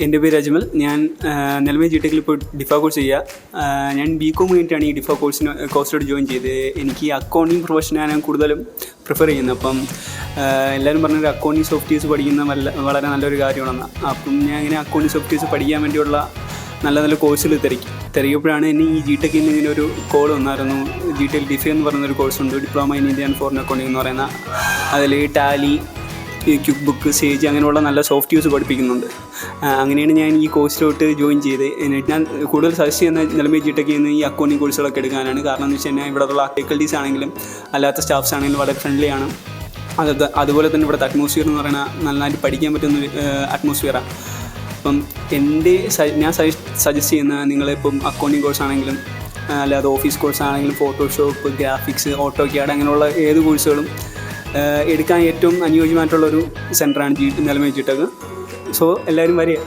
എൻ്റെ പേര് അജ്മൽ. ഞാൻ നിലമേ ജിടെക്കിൽ ഇപ്പോൾ ഡിഫാ കോഴ്സ് ചെയ്യുക. ഞാൻ ബികോം കഴിഞ്ഞിട്ടാണ് ഈ ഡിഫാ കോഴ്സിലോട്ട് ജോയിൻ ചെയ്തത്. എനിക്ക് അക്കൗണ്ടിങ് പ്രൊഫഷനാണ് ഞാൻ കൂടുതലും പ്രിഫർ ചെയ്യുന്നത്. അപ്പം എല്ലാവരും പറഞ്ഞൊരു അക്കൗണ്ടിങ് സോഫ്റ്റ്വെയർസ് പഠിക്കുന്ന വളരെ നല്ലൊരു കാര്യമാണെന്ന്. അപ്പം ഞാൻ ഇങ്ങനെ അക്കൗണ്ടിങ് സോഫ്റ്റ്വെയർസ് പഠിക്കാൻ വേണ്ടിയുള്ള നല്ല കോഴ്സുകൾ തിരക്കിയപ്പോഴാണ് എന്നെ ഈ ജിടെക്കിൽ നിന്ന് ഇങ്ങനെ ഒരു കോൾ വന്നായിരുന്നു. ജിടെക് ഡിഫൈ എന്ന് പറയുന്നൊരു കോഴ്സുണ്ട്, diploma in Indian foreign accounting എന്ന് പറയുന്ന. അതിൽ ടാലി, ക്വിക്ക് ബുക്ക്, സേജ് അങ്ങനെയുള്ള നല്ല സോഫ്റ്റ്വെയർസ് പഠിപ്പിക്കുന്നുണ്ട്. അങ്ങനെയാണ് ഞാൻ ഈ കോഴ്സിലോട്ട് ജോയിൻ ചെയ്തത്. ഞാൻ കൂടുതൽ സജസ്റ്റ് ചെയ്യുന്ന നിലമേ ജിടെക്കിൽ നിന്ന് ഈ അക്കൗണ്ടിങ് കോഴ്സുകളൊക്കെ എടുക്കാനാണ്. കാരണം എന്ന് വെച്ച് കഴിഞ്ഞാൽ ഇവിടെയുള്ള ഫാക്കൽറ്റീസ് ആണെങ്കിലും അല്ലാത്ത സ്റ്റാഫ്സ് ആണെങ്കിലും വളരെ ഫ്രണ്ട്ലിയാണ്. അതുപോലെ തന്നെ ഇവിടുത്തെ അറ്റ്മോസ്ഫിയർ എന്ന് പറയുന്നത് നന്നായിട്ട് പഠിക്കാൻ പറ്റുന്ന അറ്റ്മോസ്ഫിയറാണ്. അപ്പം ഞാൻ സജസ്റ്റ് ചെയ്യുന്ന നിങ്ങളിപ്പം അക്കൗണ്ടിങ് കോഴ്സ് ആണെങ്കിലും അല്ലാതെ ഓഫീസ് കോഴ്സ് ആണെങ്കിലും ഫോട്ടോഷോപ്പ്, ഗ്രാഫിക്സ്, ഓട്ടോക്യാഡ് അങ്ങനെയുള്ള ഏത് കോഴ്സുകളും എടുക്കാൻ ഏറ്റവും അനുയോജ്യമായിട്ടുള്ളൊരു സെൻറ്ററാണ് നിലമേ ജിടെക്. സോ എല്ലാവരും വരിക.